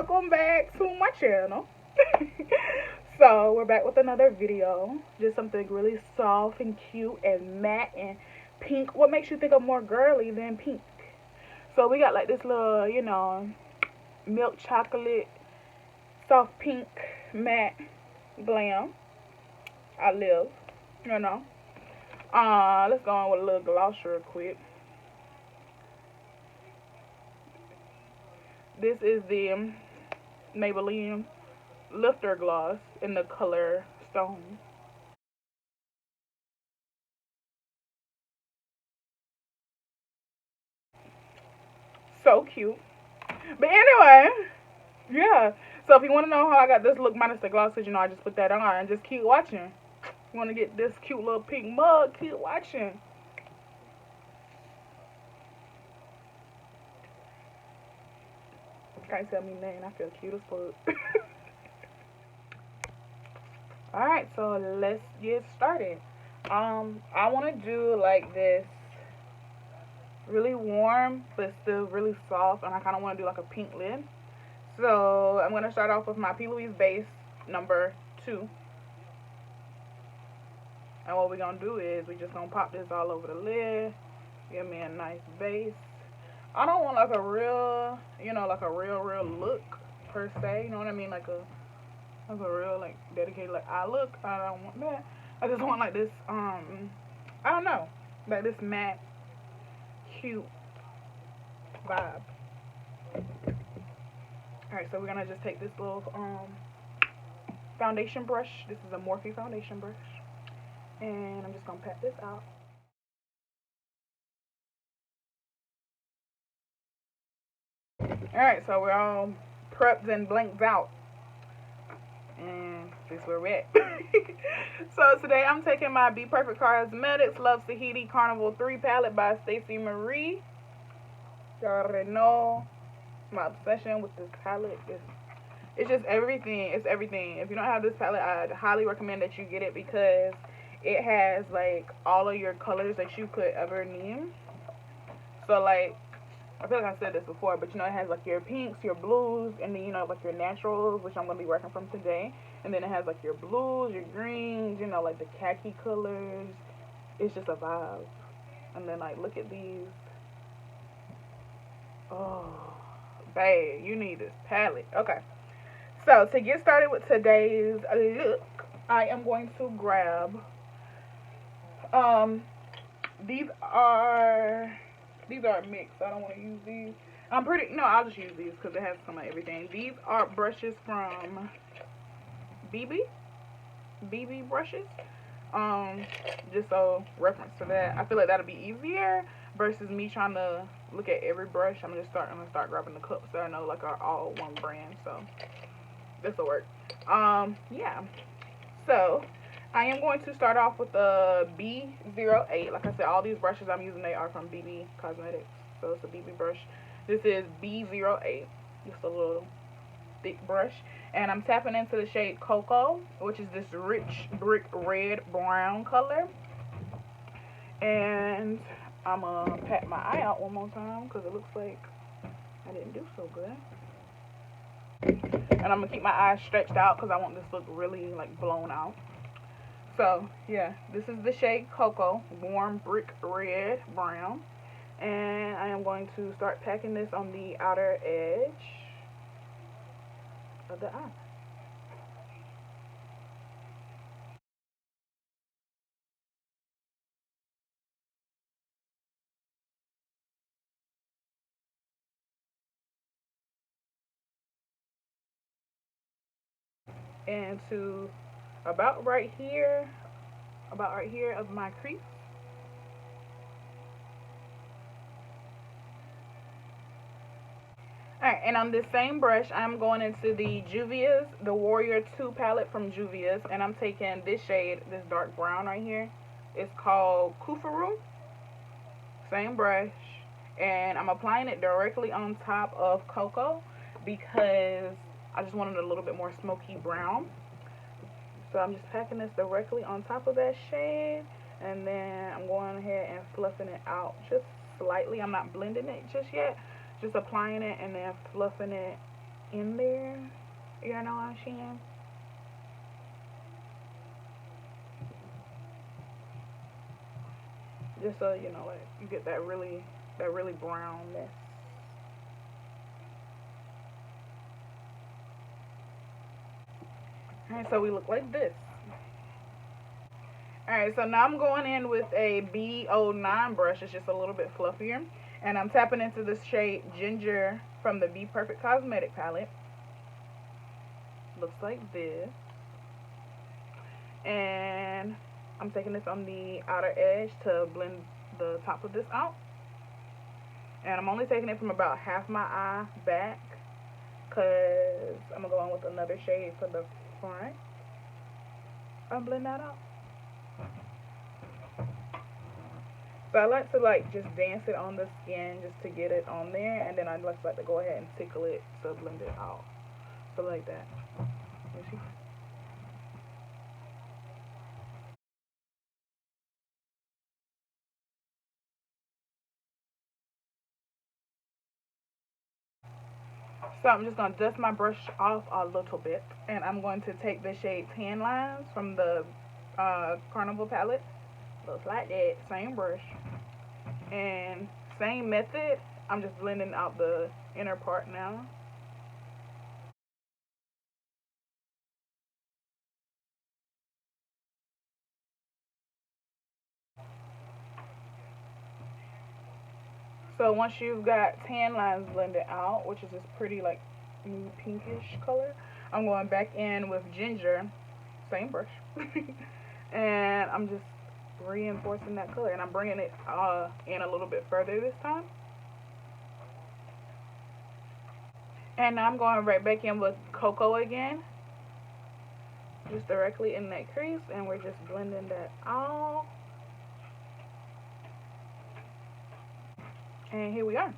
welcome back to my channel. So we're back with another video, just something really soft and cute and matte and pink. What makes you think of more girly than pink? So we got like this little, milk chocolate soft pink matte glam. I live, you know. Let's go on with a little gloss real quick. This is the Maybelline Lifter Gloss in the color Stone. So cute. But anyway, yeah. So if you want to know how I got this look minus the gloss, because I just put that on, and just keep watching. You want to get this cute little pink mug, keep watching. Can't tell me nothing. I feel cute as fuck. Alright, so let's get started. I want to do like this really warm but still really soft, and I kind of want to do like a pink lid. So I'm going to start off with my PLouise base number 2. And what we're going to do is we're just going to pop this all over the lid. Give me a nice base. I don't want like a real, like a real look per se. You know what I mean? Like a real like dedicated like eye look. I don't want that. I just want like this, I don't know, like this matte, cute vibe. Alright, so we're going to just take this little foundation brush. This is a Morphe foundation brush. And I'm just going to pat this out. Alright, so we're all prepped and blanked out. And this is where we're at. So today I'm taking my BPerfect Cosmetics Love Tahiti Carnival 3 palette by Stacey Marie. You already know my obsession with this palette. It's just everything. It's everything. If you don't have this palette, I'd highly recommend that you get it because it has like all of your colors that you could ever need. So like, I feel like I said this before, but it has like your pinks, your blues, and then like your naturals, which I'm going to be working from today. And then it has like your blues, your greens, like the khaki colors. It's just a vibe. And then like, look at these. Oh, babe, you need this palette. Okay. So to get started with today's look, I am going to grab, these are mixed. I don't want to use these. I'll just use these because it has some of everything. These are brushes from BB brushes. Just so reference to that. I feel like that'll be easier versus me trying to look at every brush. I'm gonna start grabbing the cups that I know like are all one brand. So this will work. Yeah. So I am going to start off with the B08. Like I said, all these brushes I'm using, they are from BB Cosmetics. So it's a BB brush. This is B08. Just a little thick brush. And I'm tapping into the shade Cocoa, which is this rich brick red brown color. And I'm going to pat my eye out one more time because it looks like I didn't do so good. And I'm going to keep my eyes stretched out because I want this look really like blown out. So, yeah, this is the shade Cocoa, warm brick red brown. And I am going to start packing this on the outer edge of the eye. And to about right here of my crease. Alright, and on this same brush, I'm going into the Juvias, the Warrior 2 palette from Juvias, and I'm taking this shade, this dark brown right here. It's called Kufaru. Same brush, and I'm applying it directly on top of Cocoa because I just wanted a little bit more smoky brown. So I'm just packing this directly on top of that shade, and then I'm going ahead and fluffing it out just slightly. I'm not blending it just yet. Just applying it and then fluffing it in there. You know what I'm saying? Just so you know, like you get that really brownness. Alright, so we look like this. Alright, so now I'm going in with a B09 brush. It's just a little bit fluffier. And I'm tapping into the shade Ginger from the BPerfect Cosmetic palette. Looks like this. And I'm taking this on the outer edge to blend the top of this out. And I'm only taking it from about half my eye back, because I'm going to go on with another shade for the front. I'll blend that out. So I like to like just dance it on the skin just to get it on there, and then I like to go ahead and tickle it to blend it out. So like that. You see? So I'm just going to dust my brush off a little bit, and I'm going to take the shade Tan Lines from the Carnival palette. Looks like that. Same brush. And same method. I'm just blending out the inner part now. So once you've got Tan Lines blended out, which is this pretty like pinkish color, I'm going back in with Ginger, same brush, and I'm just reinforcing that color, and I'm bringing it in a little bit further this time. And now I'm going right back in with Cocoa again, just directly in that crease, and we're just blending that out. And here we are.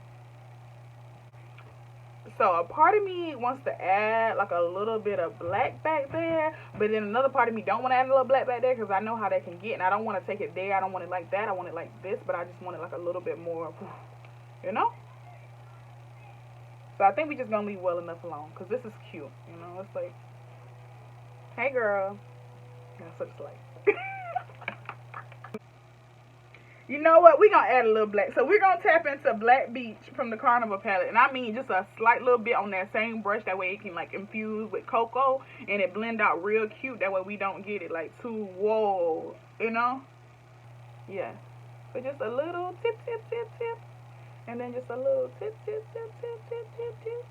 So a part of me wants to add like a little bit of black back there, but then another part of me don't want to add a little black back there because I know how that can get, and I don't want to take it there. I don't want it like that. I want it like this, but I just want it like a little bit more, you know? So I think we just gonna leave well enough alone because this is cute, you know? It's like, hey girl. That's what it's like. You know what? We're going to add a little black. So we're going to tap into Black Beach from the Carnival palette. And I mean just a slight little bit on that same brush. That way it can like infuse with cocoa and it blend out real cute. That way we don't get it like too whoa, you know? Yeah. So just a little tip, tip, tip, tip. And then just a little tip, tip, tip, tip, tip, tip, tip.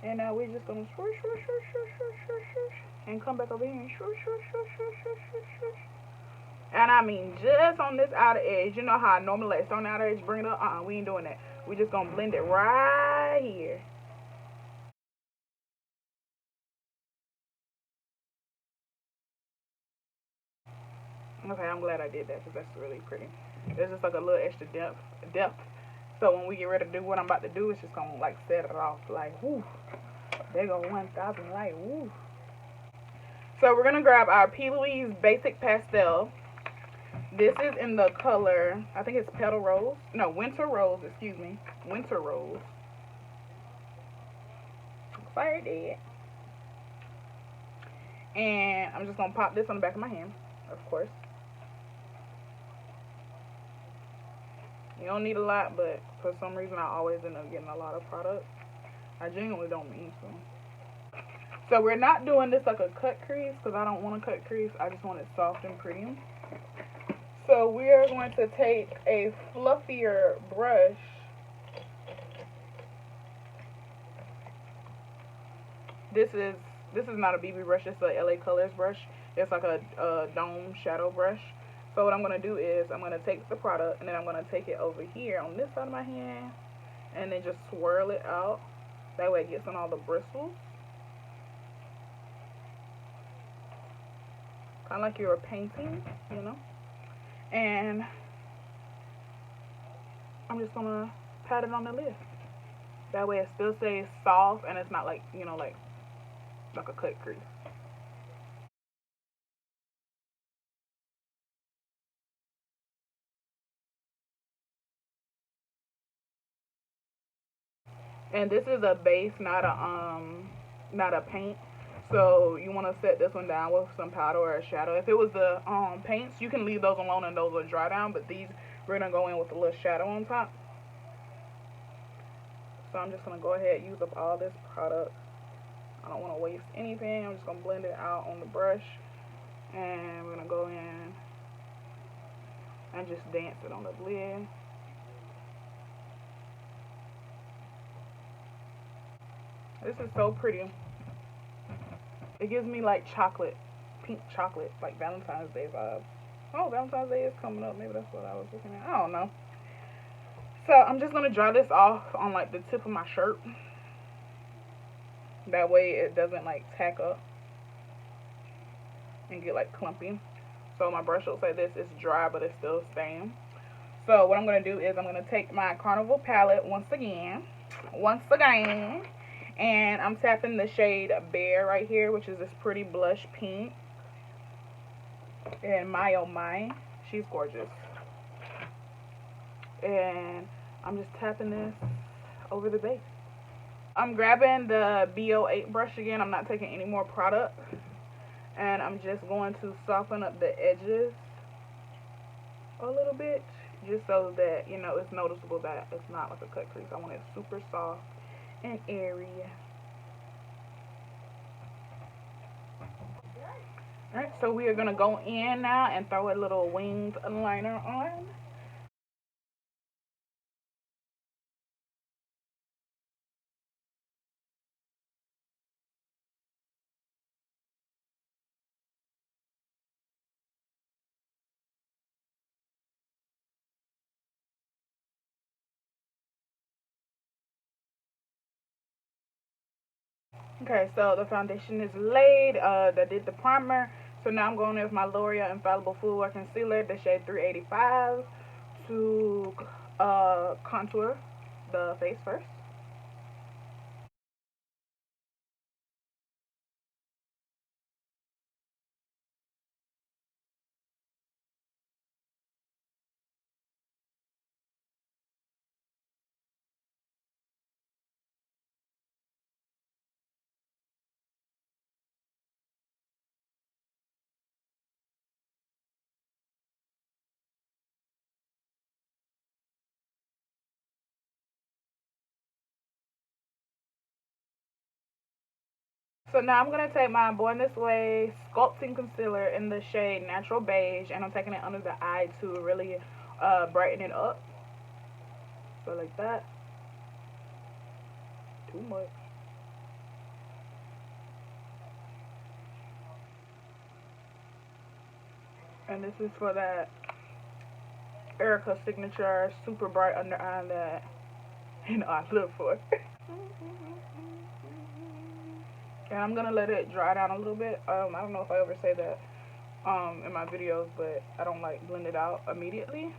And now we're just going to swoosh, swoosh, swoosh, swoosh, swoosh, swoosh, swoosh. And come back over here and swoosh, swoosh, swoosh, swoosh, swoosh, swoosh, swoosh. And I mean, just on this outer edge. You know how I normally like on the outer edge, bring it up? We ain't doing that. We just gonna blend it right here. Okay, I'm glad I did that because that's really pretty. It's just like a little extra depth. So when we get ready to do what I'm about to do, it's just gonna like set it off like, whoo. There go 1,000 light, whoo. So we're gonna grab our PLouise Basic Pastel. This is in the color, I think it's Petal Rose. No, Winter Rose, excuse me. Winter Rose. Fire dead. And I'm just going to pop this on the back of my hand, of course. You don't need a lot, but for some reason I always end up getting a lot of product. I genuinely don't mean to. So we're not doing this like a cut crease because I don't want to cut crease. I just want it soft and pretty. So we are going to take a fluffier brush. This is not a BB brush. It's a LA Colors brush. It's like a dome shadow brush. So what I'm going to do is I'm going to take the product and then I'm going to take it over here on this side of my hand and then just swirl it out. That way it gets on all the bristles. Kind of like you're painting, you know. And I'm just going to pat it on the lid. That way it still stays soft and it's not like, you know, like a cut crease. And this is a base, not a paint. So you want to set this one down with some powder or a shadow. If it was the paints, you can leave those alone and those will dry down. But these, we're gonna go in with a little shadow on top. So I'm just gonna go ahead and use up all this product. I don't want to waste anything. I'm just gonna blend it out on the brush, and we're gonna go in and just dance it on the lid. This is so pretty. It gives me like chocolate, pink chocolate, like Valentine's Day vibes. Oh, Valentine's Day is coming up. Maybe that's what I was looking at. I don't know. So I'm just going to dry this off on like the tip of my shirt. That way it doesn't like tack up and get like clumpy. So my brush looks like this. It's dry, but it's still staying. So what I'm going to do is I'm going to take my Carnival palette once again. And I'm tapping the shade Beige right here, which is this pretty blush pink. And my oh my, she's gorgeous. And I'm just tapping this over the base. I'm grabbing the B08 brush again. I'm not taking any more product. And I'm just going to soften up the edges a little bit, just so that, you know, it's noticeable that it's not like a cut crease. I want it super soft and airy. Alright, so we are going to go in now and throw a little winged liner on. Okay, so the foundation is laid. I did the primer. So now I'm going in with my L'Oreal Infallible Full Wear Concealer, the shade 385, to contour the face first. So now I'm going to take my Born This Way Sculpting Concealer in the shade Natural Beige, and I'm taking it under the eye to really brighten it up. So like that. Too much. And this is for that Erica Signature Super Bright Under Eye that, you know, I live for. And I'm going to let it dry down a little bit. I don't know if I ever say that in my videos, but I don't like blend it out immediately.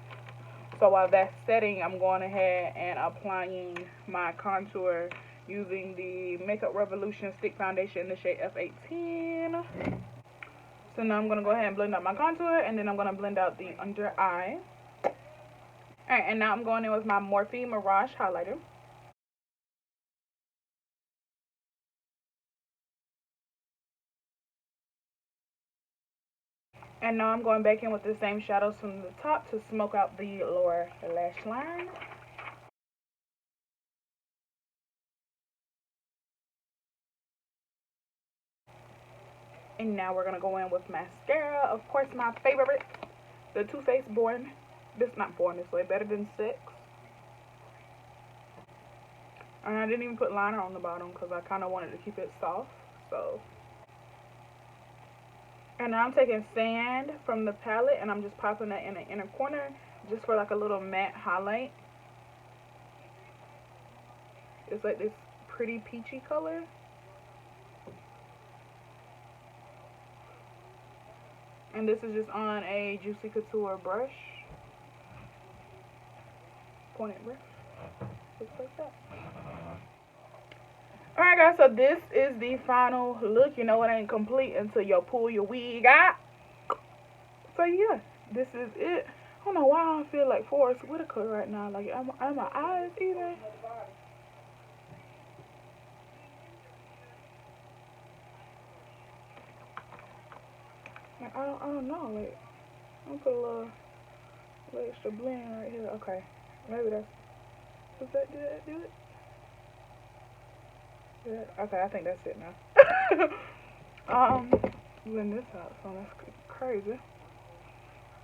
So while that's setting, I'm going ahead and applying my contour using the Makeup Revolution Stick Foundation in the shade F18. So now I'm going to go ahead and blend out my contour, and then I'm going to blend out the under eye. Alright, and now I'm going in with my Morphe Mirage highlighter. And now I'm going back in with the same shadows from the top to smoke out the lower lash line. And now we're going to go in with mascara. Of course, my favorite, the Too Faced Born This Way, Better Than Sex. And I didn't even put liner on the bottom because I kind of wanted to keep it soft. So. And now I'm taking sand from the palette and I'm just popping that in the inner corner just for like a little matte highlight. It's like this pretty peachy color. And this is just on a Juicy Couture brush. Pointed brush. Looks like that. Alright guys, so this is the final look. You know it ain't complete until you pull your wig out. So yeah, this is it. I don't know why I feel like Forrest Whitaker right now. Like, are my eyes even? I don't know. Like, I'm gonna put a little extra blend right here. Okay, maybe that's. Does that do it? Yeah. Okay, I think that's it now. Blend this out. So that's crazy.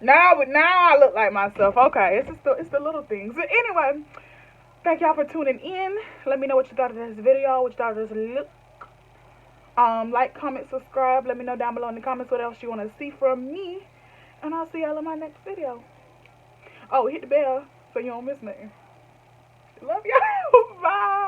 Now I look like myself. Okay, it's the little things. But anyway, thank y'all for tuning in. Let me know what you thought of this video, what you thought of this look. Like, comment, subscribe. Let me know down below in the comments what else you want to see from me. And I'll see y'all in my next video. Oh, hit the bell so you don't miss nothing. Love y'all. Bye.